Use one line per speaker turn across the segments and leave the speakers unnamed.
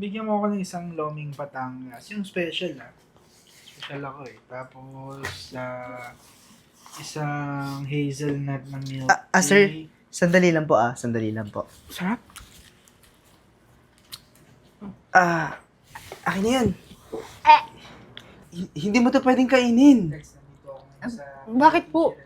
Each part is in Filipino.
bigyan mo ako ng isang Loming Batangas. Yung special Special ako eh. Tapos, isang hazelnut na milk
Sir,
tea.
sandali lang po sandali lang po.
Sarap.
Akin na yan. Hindi mo to pwedeng kainin.
Bakit po?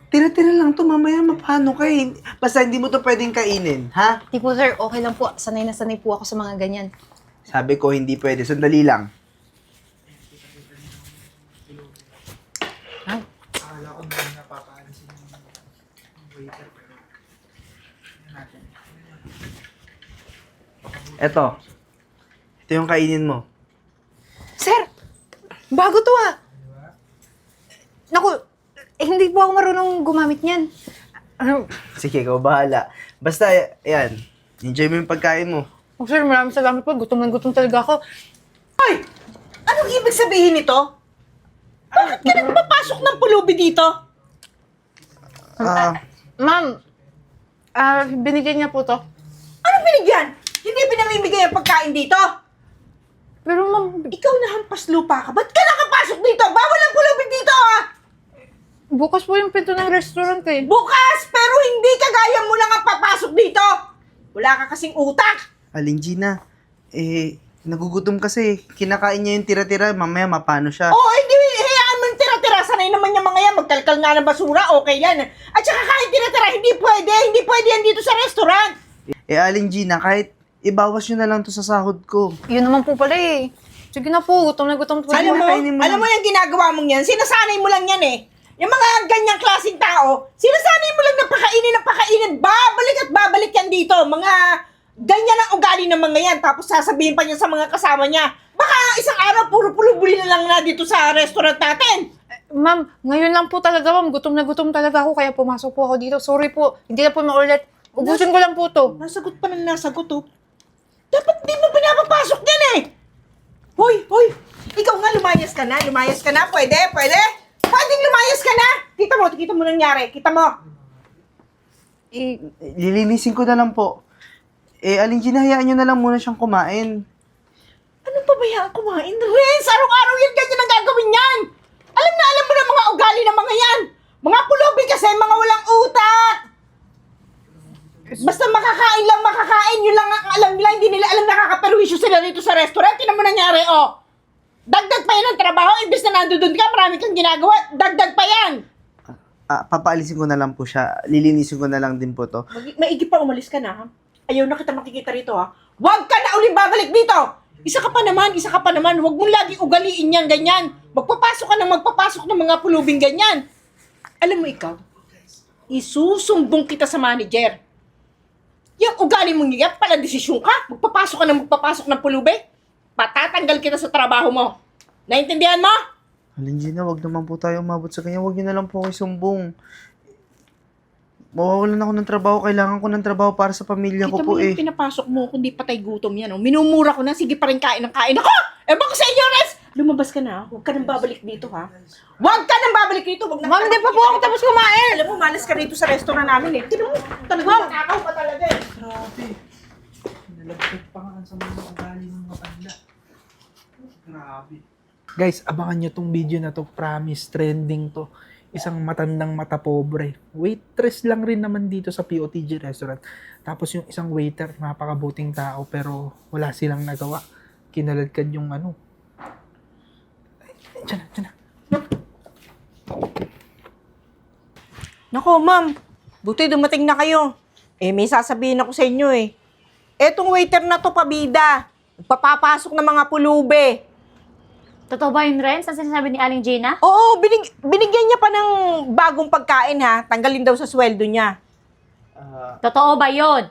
Tira-tira lang to, mamaya mapano ka eh. Basta hindi mo to pwedeng kainin, ha?
Di po sir, okay lang po. Sanay na sanay po ako sa mga ganyan.
Sabi ko hindi pwede, sandali lang.
Akala ko na napapaalisin yung waiter pero tingnan natin.
Ito yung kainin mo.
Sir! Bago to
Diba?
Naku, hindi po ako marunong gumamit niyan.
Sige, ikaw bahala. Basta, yan. Enjoy mo yung pagkain mo.
Oh, sir, maraming salamat po. Gutom na gutom talaga ako.
Ay! Anong ibig sabihin nito? Bakit ka nagpapasok ng pulubi dito?
Ma'am, binigyan niya po to.
Anong binigyan? Hindi pinamimigay ang pagkain dito?
Pero ma'am,
Ikaw na hampas lupa ka. Ba't ka nakapasok dito? Bawal ang pulubi dito,
bukas po yung pinto ng restaurant eh.
Bukas! Pero hindi kagaya mo lang ang papasok dito! Wala ka kasing utak!
Aling Gina, nagugutom kasi. Kinakain niya yung tira-tira, mamaya mapano siya.
Oo, hindi hayaan mo yung tira-tira. Sanay naman yung mga yan. Magkalkal nga ng basura, okay yan. At saka kahit tira-tira, hindi pwede yan dito sa restaurant.
Aling Gina, kahit ibawas nyo na lang to sa sahod ko.
Yun naman po pala eh. Sige na po, gutom na gutom po.
kainin mo
Alam mo yung ginagawa mong yan, sinasanay mo lang yan eh. Yung mga ganyang klaseng tao, sinasanay mo lang na pakainin, babalik at babalik yan dito. Mga ganyan ang ugali ng mga yan, tapos sasabihin pa niya sa mga kasama niya, baka isang araw puro pulubuli na lang na dito sa restaurant natin.
Ma'am, ngayon lang po talaga ma'am. Gutom na gutom talaga ako kaya pumasok po ako dito. Sorry po, hindi na po maulit. Ubusin ko lang po to.
Nasagot pa ng nasagot oh. Dapat di mo pinapapasok yan eh. Hoy, ikaw nga lumayas ka na, pwede? Pwedeng lumayas ka na! Kita mo nangyari, kita mo.
Lilinisin ko na lang po. Aling Gina, hayaan nyo na lang muna siyang kumain.
Anong pabayaan kumain? Renz, araw-araw yan ganyan ang gagawin yan! Alam mo na mga ugali ng mga yan! Mga pulubi kasi, mga walang utak! Basta makakain, yun lang ang alam nila, hindi nila alam nakakaperwisyo sila dito sa restaurant. Tinan mo nangyari, oh! Dagdag pa yan ang trabaho, imbes na nandun ka, marami kang ginagawa, dagdag pa yan!
Papaalisin ko na lang po siya. Lilinisin ko na lang din po to.
Maigi pa umalis ka na, ha? Ayaw na kita makikita rito, ha? Huwag ka na uling babalik dito! Isa ka pa naman, huwag mong lagi ugaliin yan, ganyan. Magpapasok ng mga pulubing ganyan. Alam mo ikaw, isusumbong kita sa manager. Yung ugali mong yan, pala desisyon ka. Magpapasok ng pulubi. Patatanggal kita sa trabaho mo. Naintindihan mo?
Aling Gina, wag naman po tayo umabot sa kanya. Wag niyo na lang po ako isumbong. Mawawalan ako ng trabaho. Kailangan ko ng trabaho para sa pamilya ko
Kita
po
mo yung pinapasok mo, kundi patay gutom yan. Oh. Minumura ko na, sige pa rin kain ng kain. Ako! Baka sa inyo, Res! Lumabas ka na. Huwag ka nang babalik dito, ha? Huwag ka nang babalik dito. Huwag na
Ma'am, hindi pa po ako tapos kumain.
Alam mo, malas ka rito sa restaurant namin, eh. Tinan mo, talagang nakakaw ka talaga, eh.
Grabe. Nalagdag pa nga sa mga ugali ng matanda. Grabe. Guys, abangan nyo tong video na to. Promise, trending to. Isang matandang mata pobre. Waitress lang rin naman dito sa POTG restaurant. Tapos yung isang waiter, napakabuting tao pero wala silang nagawa. Kinaladkad yung ano. Ay, Diyan na.
Nako, ma'am. Buti dumating na kayo. May sasabihin ako sa inyo, eh. Etong waiter na to, pabida. Papapasok ng mga pulube.
Totoo ba yun, Renz? Ang sinasabi ni Aling Gina?
Oo, binigyan niya pa ng bagong pagkain, ha? Tanggalin daw sa sweldo niya.
Totoo ba yun?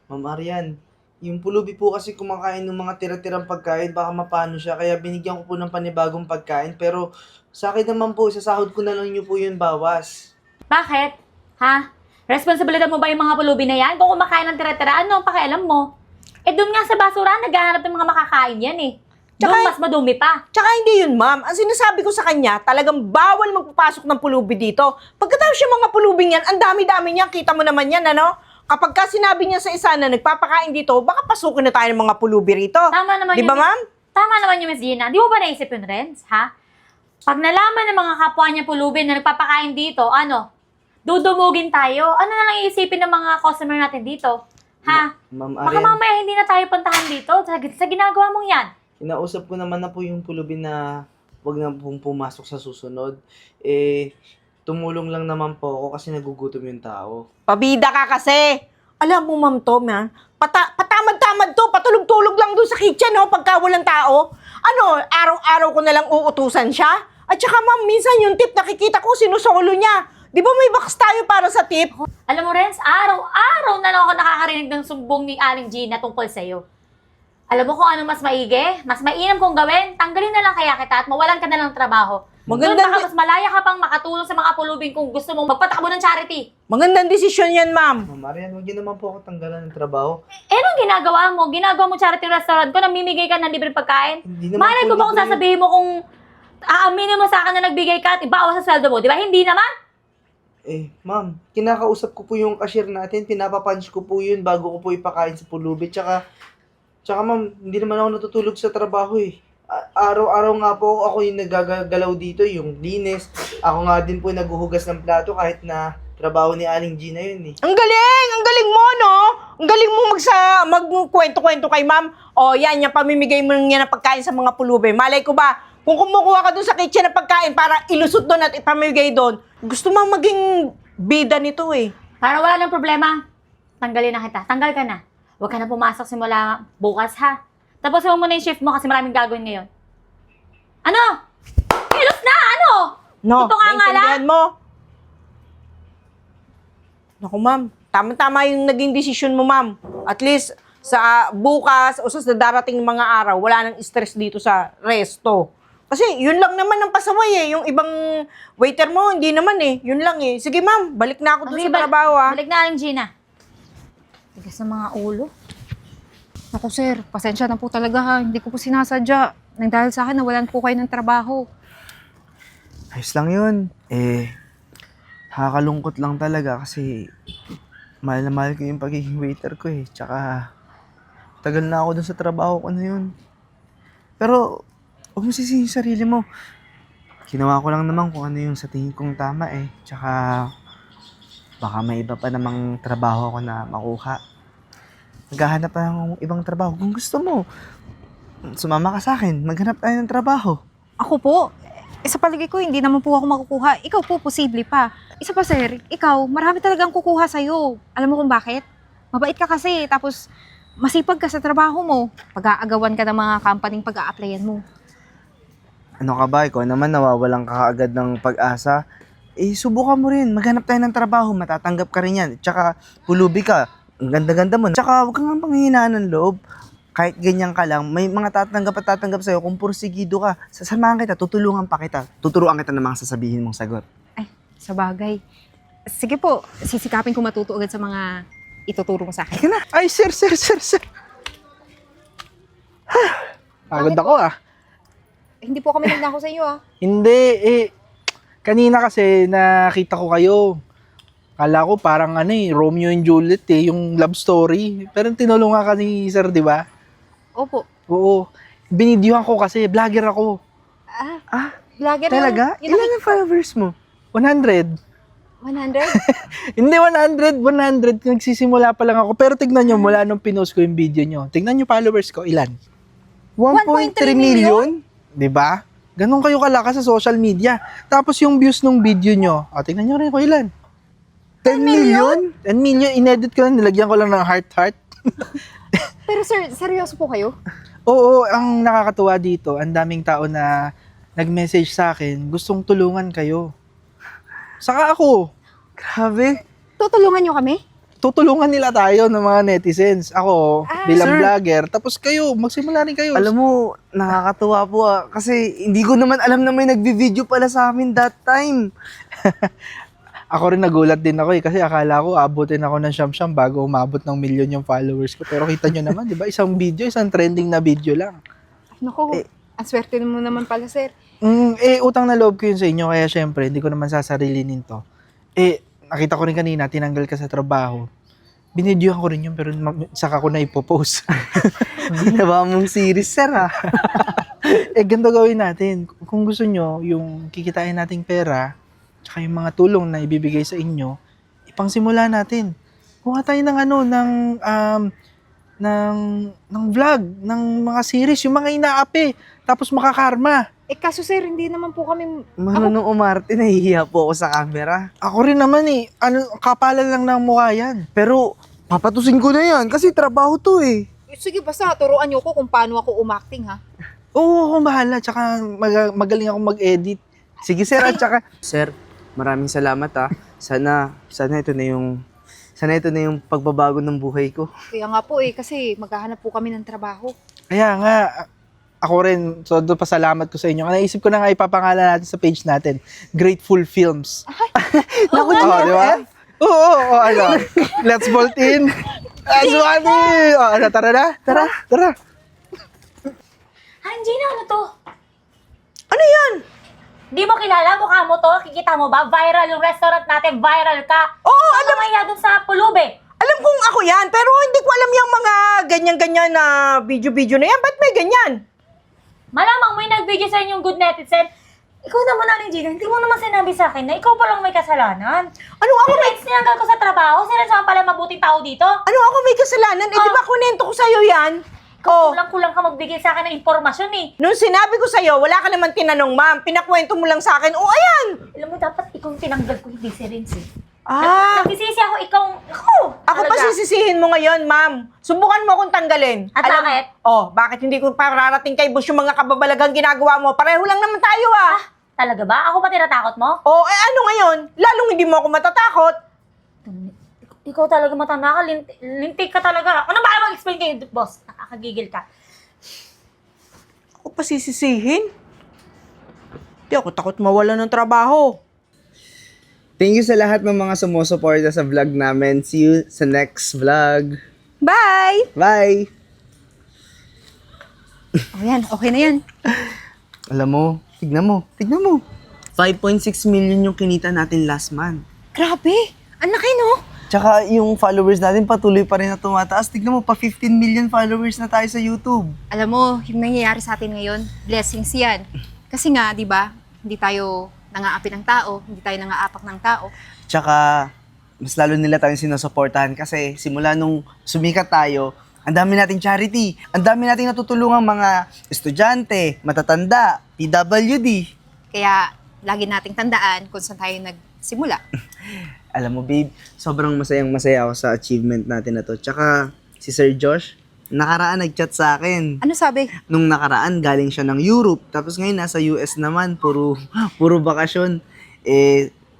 Ma'am Arian, yung pulubi po kasi kumakain ng mga tira-tirang pagkain, baka mapano siya. Kaya binigyan ko po ng panibagong pagkain. Pero sa akin naman po, sasahod ko na lang niyo po yun bawas.
Bakit? Ha? Responsibilidad mo ba yung mga pulubi na yan? Kung kumakain ng tira-tira, ano ang pakialam mo? Doon nga sa basura, naghahanap ng mga makakain yan eh. Doon mas madumi pa.
Tsaka hindi yun, ma'am. Ang sinasabi ko sa kanya, talagang bawal magpapasok ng pulubi dito. Pagkatapos yung mga pulubing yan, ang dami-dami niya. Kita mo naman yan, ano? kapag ka sinabi niya sa isa na nagpapakain dito, baka pasukin na tayo ng mga pulubi rito.
Tama naman
Di ba,
yun, Miss-
ma'am?
Tama naman yung Miss Gina. Di mo ba naisip yun, Renz? Ha? Pag nalaman ng mga kapwa niya pulubi na nagpapakain dito, dudumugin tayo. Ano na lang iisipin ng mga customer natin dito? Ha?
Ma'am
Baka
Arian,
mamaya hindi na tayo puntahan dito sa ginagawa mong yan.
kinausap ko naman na po yung pulubi na wag na pong pumasok sa susunod. Tumulong lang naman po ako kasi nagugutom yung tao.
Pabida ka kasi. Alam mo, Ma'am Tom, ha? Patamad-tamad to, patulog-tulog lang doon sa kitchen, no, pagka walang tao. Araw-araw ko na lang uutusan siya? At saka, ma'am, minsan yung tip nakikita ko, sinusolo niya. Di ba may box tayo para sa tip?
Alam mo, Renz, araw-araw na lang ako nakakarinig ng sumbong ni Aling Gina tungkol sa'yo. Alam mo kung ano mas maigi? Mas mainam kong gawin? Tanggalin na lang kaya kita at mawalan ka na ng trabaho.
Maganda
Doon baka mas malaya ka pang makatulong sa mga pulubing kung gusto mong magpatakbo ng charity.
Magandang desisyon yan, ma'am.
Ma'am Arian, wag niyo naman po ako tanggalan ng trabaho.
Anong ginagawa mo? Ginagawa mo charity restaurant ko, namimigay ka ng libreng pagkain?
Hindi naman
Malay
po
ko ba kung
libre.
sasabihin mo kung aaminin mo sa akin na nagbigay ka at ibawas sa sweldo mo? Di ba? Hindi naman.
Ma'am, kinakausap ko po yung cashier natin, pinapapunch ko po yun bago ko po ipakain sa pulubi. Tsaka ma'am, hindi naman ako natutulog sa trabaho eh. Araw-araw nga po ako yung nagagalaw dito, yung linis. Ako nga din po naghuhugas ng plato kahit na trabaho ni Aling Gina yun eh.
Ang galing mo, no? Ang galing mo magkwento-kwento kay ma'am. O, yan, yung pamimigay mo niya ng pagkain sa mga pulubi. Malay ko ba, kung kumukuha ka doon sa kitchen ng pagkain para ilusot doon at ipamigay doon, gusto mo maging bida nito eh.
Para wala ng problema, tanggalin na kita. Tanggal ka na. Huwag ka na pumasok simula bukas, ha? Tapos mo muna yung shift mo kasi maraming gagawin ngayon. Ano? Kilos na! Ano?
No,
Ito nga nga lang.
naintindihan mo. Naku, ma'am. Tama-tama yung naging desisyon mo, ma'am. At least, sa bukas o sa darating mga araw, wala nang stress dito sa resto. Kasi yun lang naman ang pasaway eh. Yung ibang waiter mo, hindi naman eh. Yun lang eh. Sige, ma'am. Balik na ako dun sa trabaho, ah.
Balik na, Aling Gina. Tigas ng mga ulo.
Naku sir, pasensya na po talaga ha. Hindi ko po sinasadya. Nang dahil sa akin, nawalan po kayo ng trabaho.
Ayos lang yun. Nakakalungkot lang talaga kasi mahal na mahal ko yung pagiging waiter ko eh. Tsaka, tagal na ako dun sa trabaho ko na yun. Pero, huwag mo sisihin yung sarili mo. Ginawa ko lang naman kung ano yung sa tingin kong tama eh. Tsaka, baka may iba pa namang trabaho ako na makuha. Maghahanap pa ng ibang trabaho. Kung gusto mo, sumama ka sa akin. Maghanap tayo ng trabaho.
Ako po, sa paligid ko, hindi naman po ako makukuha. Ikaw po, posible pa. Isa pa sir, ikaw, marami talagang kukuha sa'yo. Alam mo kung bakit? Mabait ka kasi, tapos masipag ka sa trabaho mo. Pag-aagawan ka ng mga company pag-a-applyan mo.
Ano ka ba? Ikaw naman nawawalan ka agad ng pag-asa. Subukan mo rin. Maghanap tayo ng trabaho. Matatanggap ka rin yan. Tsaka, pulubi ka. Ang ganda-ganda mo. Tsaka, huwag kang panghihinaan ng loob. Kahit ganyan ka lang, may mga tatanggap sa'yo. Kung pursigido ka, sasamahan kita, tutulungan pa kita. Tuturuan kita ng mga sasabihin mong sagot.
Ay, sa bagay. Sige po, sisikapin ko matuto agad sa mga ituturo mo sa akin.
Sige na. Ay, sir. Pagod ako ah.
Hindi po kami nagnako sa iyo ah.
Hindi, kanina kasi nakita ko kayo. Kala ko parang Romeo and Juliet yung love story. Pero tinulungan ka ni sir, di ba?
Opo.
Oo. Binidyohan ko kasi, vlogger ako.
Vlogger
Talaga?
Yun,
Ilan ang followers mo?
100.
100?
Hindi 100. Nagsisimula pa lang ako. Pero tignan nyo, mula nung pinost ko yung video nyo. Tignan nyo followers ko, ilan?
1.3 million?
Di ba? Ganon kayo kalakas sa social media. Tapos yung views ng video nyo, tignan nyo rin ko ilan.
10 million?
10 million, inedit ko lang, nilagyan ko lang ng heart.
Pero sir, seryoso po kayo?
Oo, ang nakakatuwa dito, ang daming tao na nag-message sa akin, gustong tulungan kayo. Saka ako,
Grabe.
Tutulungan nyo kami?
tutulungan nila tayo ng mga netizens. Ako, bilang
Sir.
vlogger, tapos kayo, magsimula rin kayo.
Alam mo, nakakatuwa po kasi hindi ko naman alam na may nagbi-video pala sa amin that time.
Ako rin nagulat din ako kasi akala ko abutin ako ng siyam-siyam bago umabot ng milyon yung followers ko. Pero kita nyo naman, di ba? Isang video, isang trending na video lang.
Naku, ang swerte mo naman pala sir.
Utang na loob ko yun sa inyo, kaya syempre, hindi ko naman sasarilinin to. Nakita ko rin kanina, tinanggal ka sa trabaho. Binidyohan ko rin yun, pero saka ko na ipopost.
Ginawa mong series, sir, ah.
Ganito gawin natin. Kung gusto nyo, yung kikitain nating pera, tsaka yung mga tulong na ibibigay sa inyo, ipangsimula natin. Kuha tayo ng ng vlog, ng mga series, yung mga inaapi, tapos makakarma.
Kaso sir, hindi naman po kami...
Marunong umarte, nahihiya po ako sa camera.
Ako rin naman kapalan lang ng mukha yan.
Pero, papatusin ko na yan kasi trabaho to eh.
Sige, basta turuan niyo ko kung paano ako umacting, ha?
Oo, ako bahala, tsaka magaling ako mag-edit.
Sige, sir, at saka... Sir, maraming salamat ah. Sana ito na yung pagbabago ng buhay ko.
Kaya nga po kasi maghahanap po kami ng trabaho.
Kaya nga, ako rin, so doon pasalamat ko sa inyo. Naisip ko na nga ipapangalan natin sa page natin, Grateful Films.
Naku,
Di ba? Oo, ano. Let's bolt in. Aswati! Tara na? Tara.
Gina, ano to?
Ano yan?
Di mo kilala? Mukha mo to? Kikita mo ba? Viral yung restaurant natin. Viral ka.
Oo,
Ano kaya dun sa pulube?
Alam kong ako yan, pero hindi ko alam yung mga ganyan-ganyan na video-video na yan. Ba't may ganyan?
Malamang may nag-video sa inyong good netizen. Ikaw naman, Aling Gina, hindi mo naman sinabi sa akin na ikaw pa lang may kasalanan.
Ano ako may...
Friends niyanggal ko sa trabaho, sila naman pala mabuting tao dito.
Ano ako may kasalanan? Eh, di ba kunento ko sa'yo yan? Oh,
Kulang-kulang ka magbigay sa akin ng impormasyon eh.
nung sinabi ko sa'yo, wala ka naman tinanong, ma'am. Pinakwento mo lang sa akin, oh, ayan!
Alam mo, dapat ikaw yung tinanggal ko, hindi si Renz eh.
Ah,
Nagsisisi ako, ikaw,
ako pa
talaga.
sisisihin mo ngayon, ma'am. Subukan mo akong tanggalin.
At bakit?
Oh, bakit hindi ko pararating kay boss yung mga kababalagang ginagawa mo? Pareho lang naman tayo, ah.
Talaga ba? Ako pa tinatakot mo?
Oh, eh ano ngayon? Lalong hindi mo ako matatakot.
Ikaw talaga matanda ka, lintik ka talaga. Ano ba mag-explain kayo, boss? Nakakagigil ka.
Ako pa sisisihin? Di ako takot mawala ng trabaho.
Thank you sa lahat ng mga sumusuporta sa vlog namin. See you sa next vlog.
Bye!
Bye!
Yan, okay na yan.
Alam mo, tignan mo. 5.6 million yung kinita natin last month.
Grabe! Ang laki, no?
Tsaka yung followers natin patuloy pa rin na tumataas. Tignan mo, pa 15 million followers na tayo sa YouTube.
Alam mo, yung nangyayari sa atin ngayon, blessings yan. Kasi nga, di ba, hindi tayo nangaapi ng tao, hindi tayo nangaapak ng tao.
Tsaka, mas lalo nila tayong sinusuportahan kasi simula nung sumikat tayo, ang dami nating charity, ang dami nating natutulungan mga estudyante, matatanda, PWD.
Kaya, lagi nating tandaan kung saan tayo nagsimula.
Alam mo, babe, sobrang masaya ako sa achievement natin na to. Tsaka, si Sir Josh, nakaraan nag-chat sa akin.
Ano sabi?
Nung nakaraan, galing siya ng Europe. Tapos ngayon, nasa US naman. Puro bakasyon.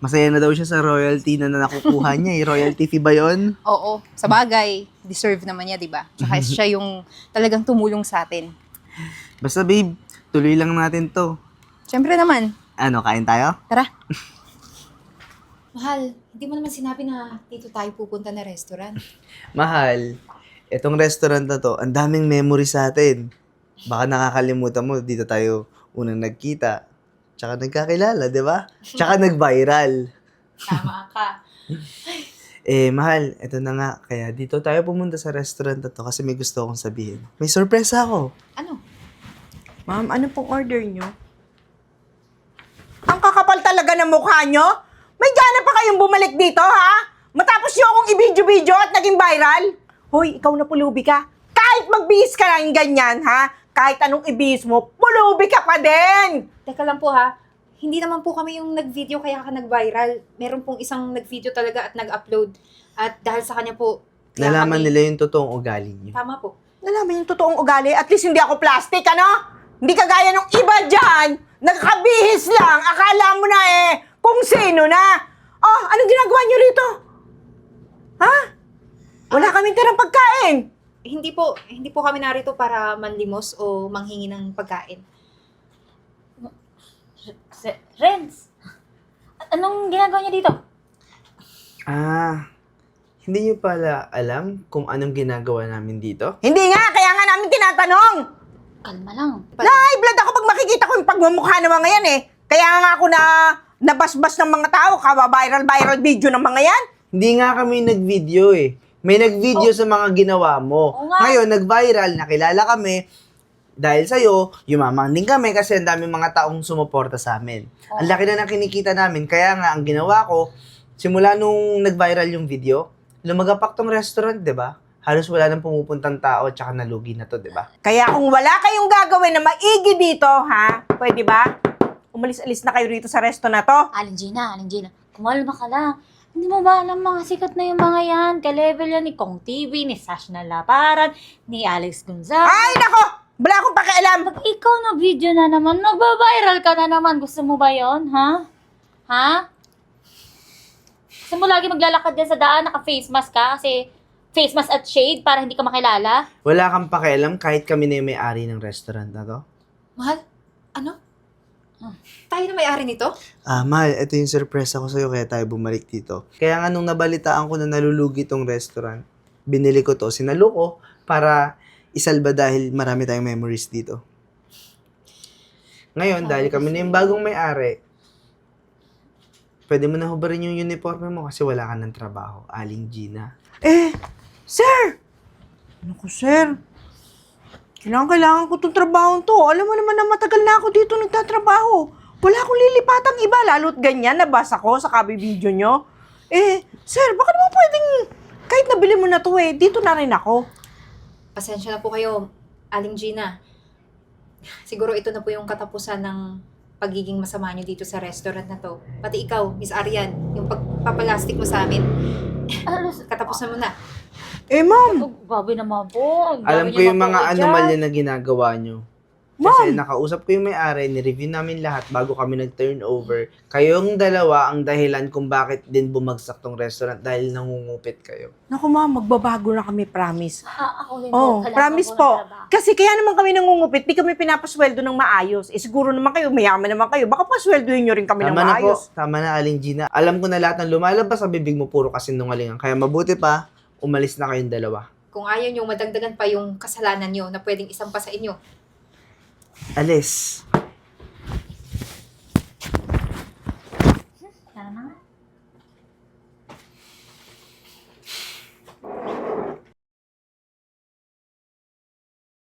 Masaya na daw siya sa royalty na nakukuha niya. Royalty fee ba yun?
Oo, sa bagay, deserve naman niya, di ba? Tsaka siya yung talagang tumulong sa atin.
Basta, babe, tuloy lang natin to.
Siyempre naman.
Ano, kain tayo?
Tara.
Mahal, hindi mo naman sinabi na dito tayo pupunta na restaurant.
Mahal, itong restaurant na to, ang daming memory sa atin. Baka nakakalimutan mo, dito tayo unang nagkita. Tsaka nagkakilala, di ba? Tsaka nag-viral.
Tama ka.
Mahal, ito na nga. Kaya dito tayo pumunta sa restaurant na to kasi may gusto akong sabihin. May surprise ako.
Ano?
Ma'am, ano pong order nyo? Ang kakapal talaga ng mukha nyo? May gana pa kayong bumalik dito, ha? Matapos nyo akong i-video-video at naging viral? Hoy, ikaw na pulubi ka. Kahit magbihis ka lang ganyan, ha? Kahit anong ibihis mo, pulubi ka pa din!
Teka lang po ha. Hindi naman po kami yung nag-video kaya ka nag-viral. Meron pong isang nag-video talaga at nag-upload. At dahil sa kanya po, kaya
Nalaman
kami-
nila yung totoong ugali niyo.
Tama po.
Nalaman yung totoong ugali, at least hindi ako plastic, ano? Hindi kagaya nung iba dyan, nagkabihis lang, akala mo na kung sino na. Oh, anong ginagawa nyo rito? Ha? Wala kaming tirang pagkain.
Hindi po kami narito para manlimos o manghingi ng pagkain.
Renz, anong ginagawa niya dito?
Hindi niyo pala alam kung anong ginagawa namin dito?
Hindi nga, kaya nga namin tinatanong.
Kalma lang.
High blood ako pag makikita ko yung pagmumukha ng mga yan Kaya nga ako na nabasbas ng mga tao, viral video ng mga yan.
Hindi nga kami nag-video May nag-video sa mga ginawa mo.
Oo nga.
Ngayon, nag-viral, nakilala kami. Dahil sa'yo, yumamang din kami kasi ang daming mga taong sumuporta sa amin. Ang laki na ng kinikita namin. Kaya nga, ang ginawa ko, simula nung nag-viral yung video, lumagapak tong restaurant, di ba? Halos wala nang pumupuntang tao tsaka nalugi na to, di ba?
Kaya kung wala kayong gagawin na maigi dito, ha? Pwede ba? Umalis-alis na kayo rito sa resto na to.
Aling Gina, kumalma ka lang. Hindi mo ba alam mga sikat na yung mga yan? Ka-level yan ni Kong TV, ni Sash na Laparan, ni Alex Gonzaga.
Ay, nako! Wala akong pakialam!
Pag ikaw na video na naman, magbabiral ka na naman. Gusto mo ba yon, ha? Ha? Gusto mo lagi maglalakad din sa daan, naka-face mask ka kasi face mask at shade para hindi ka makilala?
Wala kang pakialam kahit kami na yung may-ari ng restaurant na to.
Mahal? Ano? Tayo na may-ari nito?
Mahal, ito yung surprise ko sa'yo kaya tayo bumalik dito. Kaya nga nung nabalitaan ko na nalulugi tong restaurant, binili ko to, sinalo ko para isalba dahil marami tayong memories dito. Ngayon, dahil kami na yung bagong may-ari, pwede mo na hubarin yung uniforme mo kasi wala ka ng trabaho. Aling Gina.
Sir! Ano ko, sir? Kailangan ko itong trabaho to. Alam mo naman na matagal na ako dito nagtatrabaho. Wala akong lilipatang iba, lalo't ganyan, nabasa ko sa kabibidyo nyo. Sir, baka naman pwedeng, kahit nabili mo na to dito na rin ako.
Pasensya na po kayo, Aling Gina. Siguro ito na po yung katapusan ng pagiging masama nyo dito sa restaurant na to. Pati ikaw, Miss Arian, yung pagpapalastik mo sa amin, katapusan mo na.
Ma'am!
Grabe naman po.
Alam ko yung mga anomalya na ginagawa nyo. Kasi nakausap ko yung may-ari, ni-review namin lahat bago kami nag-turnover. Kayong dalawa ang dahilan kung bakit din bumagsak tong restaurant dahil nangungupit kayo.
Naku ma'am, magbabago na kami, promise.
Ako din
Oh,
kailangan
promise
ko ng
po.
trabaho.
Kasi kaya naman kami nangungupit, di kami pinapasweldo ng maayos. Siguro naman kayo, mayaman naman kayo. Baka pasweldohin nyo rin kami ng
Tama na po,
maayos.
tama na Aling Gina. Alam ko na lahat ng lumalabas sa bibig mo puro kasinungalingan. Kaya mabuti pa, umalis na kayong dalawa.
Kung ayaw nyo, madagdagan pa yung kasalanan nyo na pwedeng isampa sa inyo.
Alis.
Tara na nga.